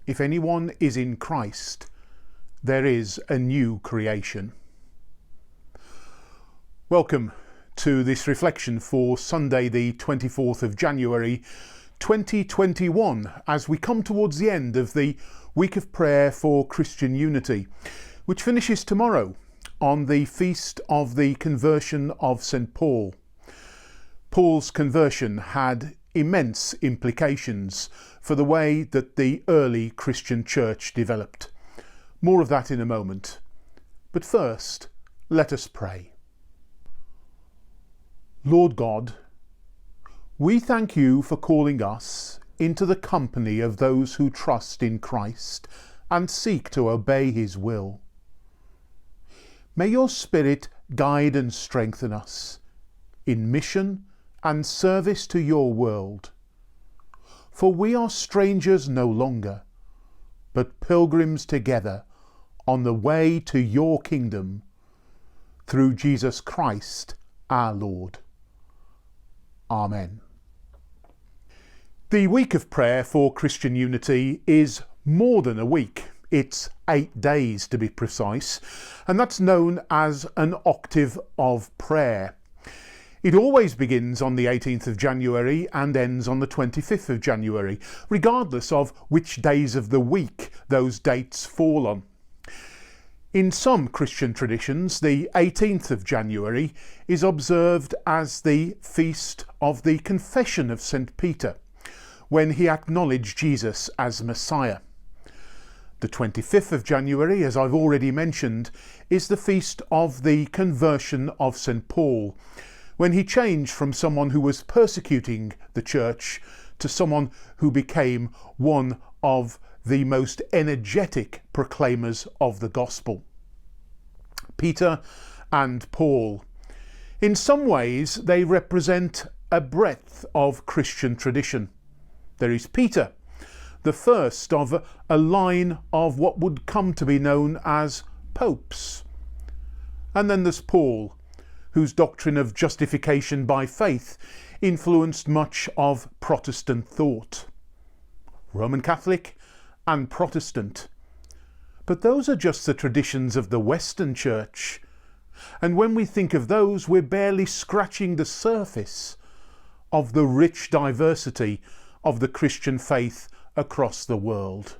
If anyone is in Christ, there is a new creation. Welcome to this reflection for Sunday the 24th of January 2021 as we come towards the end of the week of prayer for Christian unity, which finishes tomorrow on the feast of the conversion of St. Paul. Paul's conversion had immense implications for the way that the early Christian church developed. More of that in a moment. But first, let us pray. Lord God, we thank you for calling us into the company of those who trust in Christ and seek to obey his will. May your Spirit guide and strengthen us in mission and service to your world. For we are strangers no longer, but pilgrims together on the way to your kingdom, through Jesus Christ our Lord. Amen. The week of prayer for Christian unity is more than a week. It's 8 days to be precise, and that's known as an octave of prayer. It always begins on the 18th of January and ends on the 25th of January, regardless of which days of the week those dates fall on. In some Christian traditions, the 18th of January is observed as the feast of the Confession of St. Peter, when he acknowledged Jesus as Messiah. The 25th of January, as I've already mentioned, is the feast of the conversion of St. Paul, when he changed from someone who was persecuting the church to someone who became one of the most energetic proclaimers of the gospel. Peter and Paul. In some ways, they represent a breadth of Christian tradition. There is Peter, the first of a line of what would come to be known as popes. And then there's Paul, whose doctrine of justification by faith influenced much of Protestant thought. Roman Catholic and Protestant. But those are just the traditions of the Western Church. And when we think of those, we're barely scratching the surface of the rich diversity of the Christian faith across the world.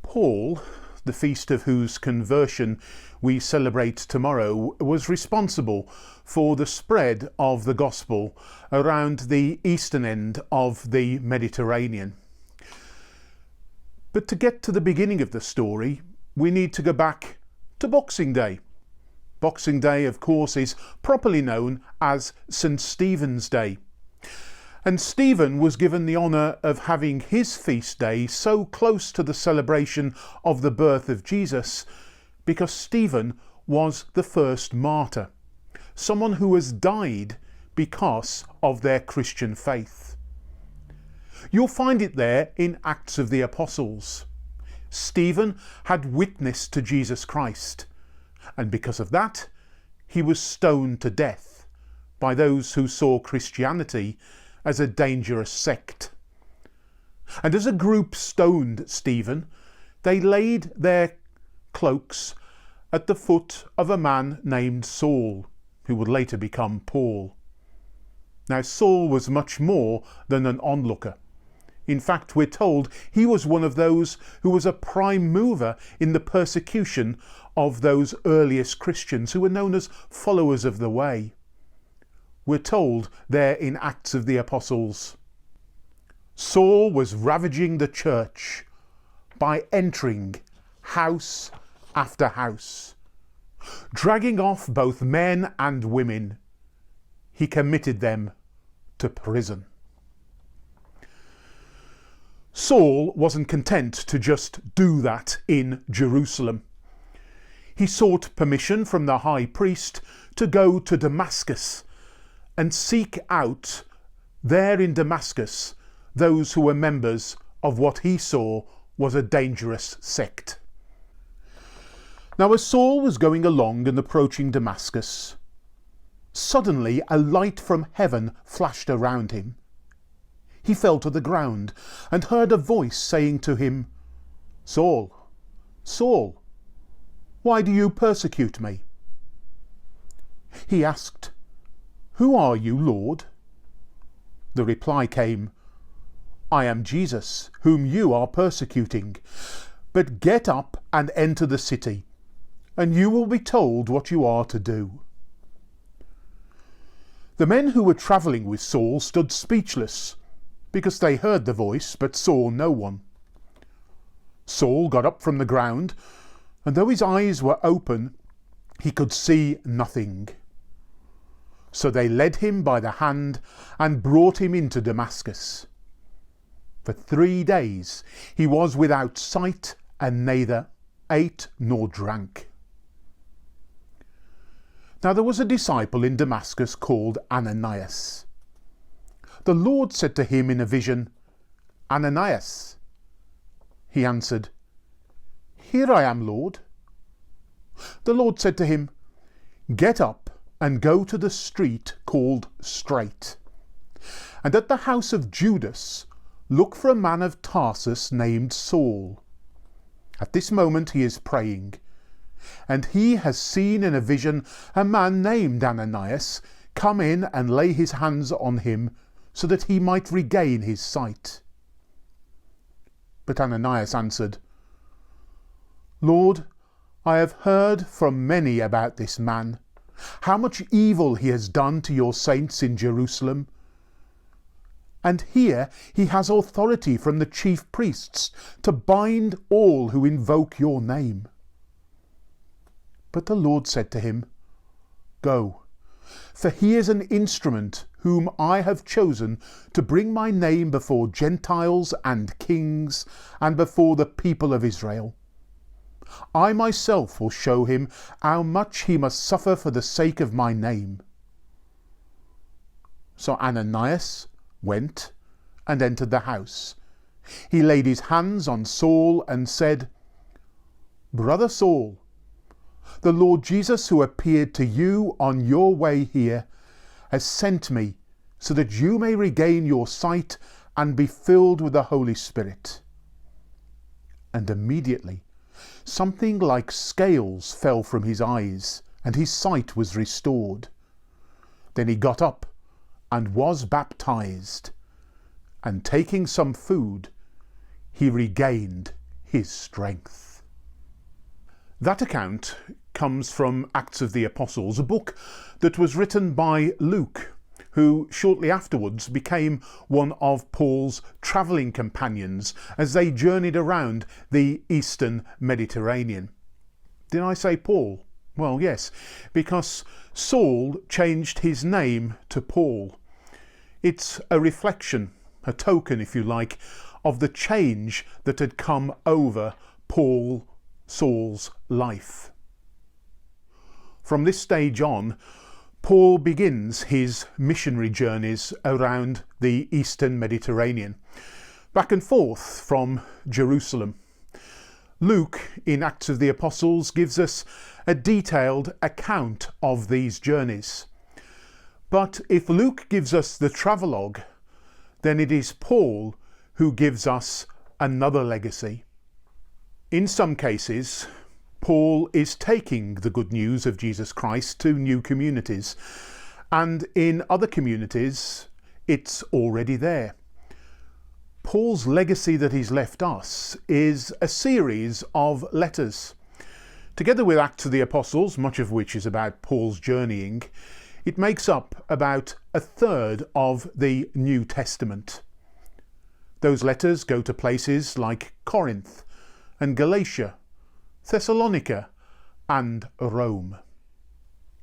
Paul, the feast of whose conversion we celebrate tomorrow, was responsible for the spread of the gospel around the eastern end of the Mediterranean. But to get to the beginning of the story, we need to go back to Boxing Day. Boxing Day, of course, is properly known as St. Stephen's Day. And Stephen was given the honour of having his feast day so close to the celebration of the birth of Jesus because Stephen was the first martyr, someone who has died because of their Christian faith. You'll find it there in Acts of the Apostles. Stephen had witnessed to Jesus Christ, and because of that, he was stoned to death by those who saw Christianity as a dangerous sect. And as a group stoned Stephen, they laid their cloaks at the foot of a man named Saul, who would later become Paul. Now, Saul was much more than an onlooker. In fact, we're told he was one of those who was a prime mover in the persecution of those earliest Christians who were known as followers of the way. We're told there in Acts of the Apostles, Saul was ravaging the church by entering house after house, dragging off both men and women. He committed them to prison. Saul wasn't content to just do that in Jerusalem. He sought permission from the high priest to go to Damascus and seek out there in Damascus those who were members of what he saw was a dangerous sect. Now, as Saul was going along and approaching Damascus, suddenly a light from heaven flashed around him. he fell to the ground and heard a voice saying to him, "Saul, Saul, why do you persecute me?" He asked, "Who are you, Lord?" The reply came, "I am Jesus, whom you are persecuting. But get up and enter the city, and you will be told what you are to do." The men who were travelling with Saul stood speechless, because they heard the voice but saw no one. Saul got up from the ground, and though his eyes were open, he could see nothing. So they led him by the hand and brought him into Damascus. For 3 days he was without sight and neither ate nor drank. Now there was a disciple in Damascus called Ananias. The Lord said to him in a vision, "Ananias." He answered, "Here I am, Lord." The Lord said to him, "Get up and go to the street called Straight, and at the house of Judas look for a man of Tarsus named Saul. At this moment he is praying, and he has seen in a vision a man named Ananias come in and lay his hands on him so that he might regain his sight." But Ananias answered, "Lord, I have heard from many about this man, how much evil he has done to your saints in Jerusalem. And here he has authority from the chief priests to bind all who invoke your name." But the Lord said to him, "Go, for he is an instrument whom I have chosen to bring my name before Gentiles and kings and before the people of Israel. I myself will show him how much he must suffer for the sake of my name." So Ananias went and entered the house. He laid his hands on Saul and said, "Brother Saul, the Lord Jesus, who appeared to you on your way here, has sent me so that you may regain your sight and be filled with the Holy Spirit." And immediately something like scales fell from his eyes, and his sight was restored. Then he got up and was baptized, and taking some food, he regained his strength. That account comes from Acts of the Apostles, a book that was written by Luke, who shortly afterwards became one of Paul's travelling companions as they journeyed around the eastern Mediterranean. Did I say Paul? Well, yes, because Saul changed his name to Paul. It's a reflection, a token, if you like, of the change that had come over Saul's life. From this stage on, Paul begins his missionary journeys around the eastern Mediterranean, back and forth from Jerusalem. Luke, in Acts of the Apostles, gives us a detailed account of these journeys. But if Luke gives us the travelogue, then it is Paul who gives us another legacy. In some cases, Paul is taking the good news of Jesus Christ to new communities, and in other communities, it's already there. Paul's legacy that he's left us is a series of letters. Together with Acts of the Apostles, much of which is about Paul's journeying, it makes up about a third of the New Testament. Those letters go to places like Corinth and Galatia, Thessalonica and Rome.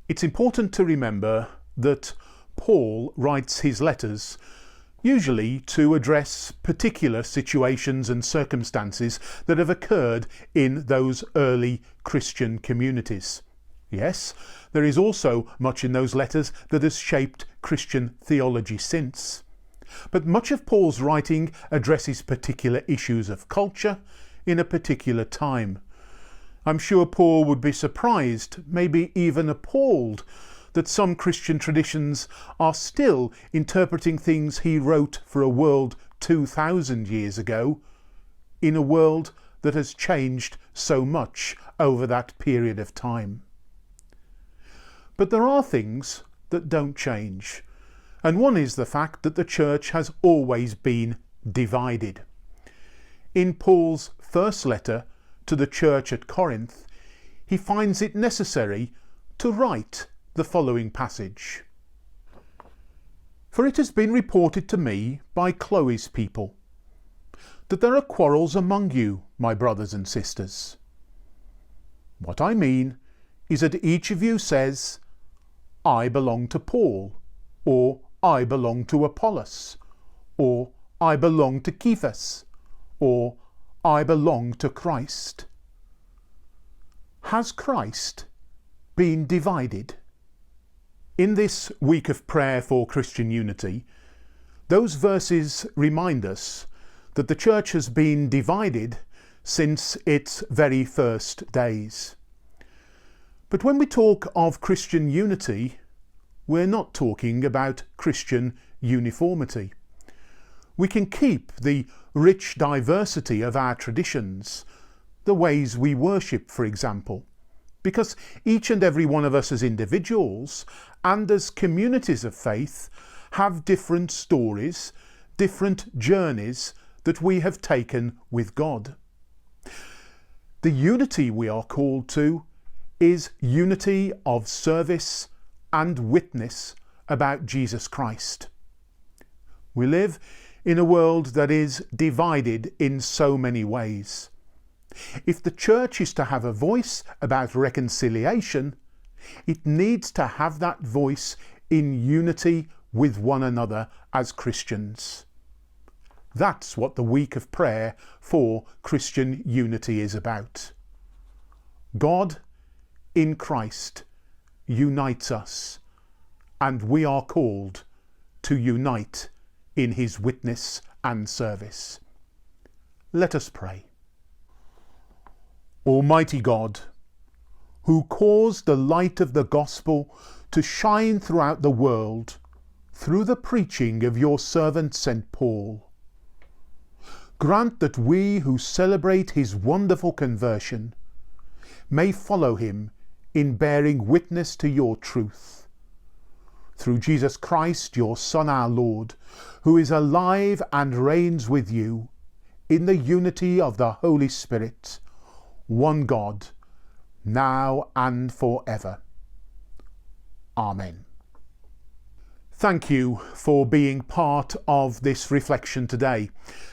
It's important to remember that Paul writes his letters usually to address particular situations and circumstances that have occurred in those early Christian communities. Yes, there is also much in those letters that has shaped Christian theology since. But much of Paul's writing addresses particular issues of culture in a particular time. I'm sure Paul would be surprised, maybe even appalled, that some Christian traditions are still interpreting things he wrote for a world 2,000 years ago, in a world that has changed so much over that period of time. But there are things that don't change, and one is the fact that the church has always been divided. In Paul's first letter to the church at Corinth, he finds it necessary to write the following passage. For it has been reported to me by Chloe's people that there are quarrels among you, my brothers and sisters. What I mean is that each of you says, I belong to Paul, or I belong to Apollos, or I belong to Cephas, or I belong to Christ. Has Christ been divided? In this week of prayer for Christian unity, those verses remind us that the church has been divided since its very first days. But when we talk of Christian unity, we're not talking about Christian uniformity. We can keep the rich diversity of our traditions, the ways we worship, for example, because each and every one of us as individuals and as communities of faith have different stories, different journeys that we have taken with God. The unity we are called to is unity of service and witness about Jesus Christ. We live in a world that is divided in so many ways. If the church is to have a voice about reconciliation, it needs to have that voice in unity with one another as Christians. That's what the week of prayer for Christian unity is about. God in Christ unites us, and we are called to unite in his witness and service. Let us pray. Almighty God, who caused the light of the gospel to shine throughout the world through the preaching of your servant St. Paul, grant that we who celebrate his wonderful conversion may follow him in bearing witness to your truth. Through Jesus Christ, your Son, our Lord, who is alive and reigns with you in the unity of the Holy Spirit, one God, now and forever. Amen. Thank you for being part of this reflection today.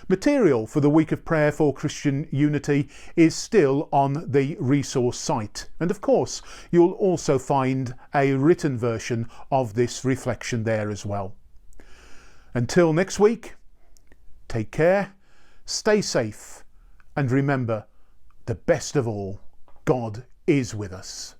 Material for the week of prayer for Christian unity is still on the resource site, and of course you'll also find a written version of this reflection there as well. Until next week, take care, stay safe, and remember, the best of all, God is with us.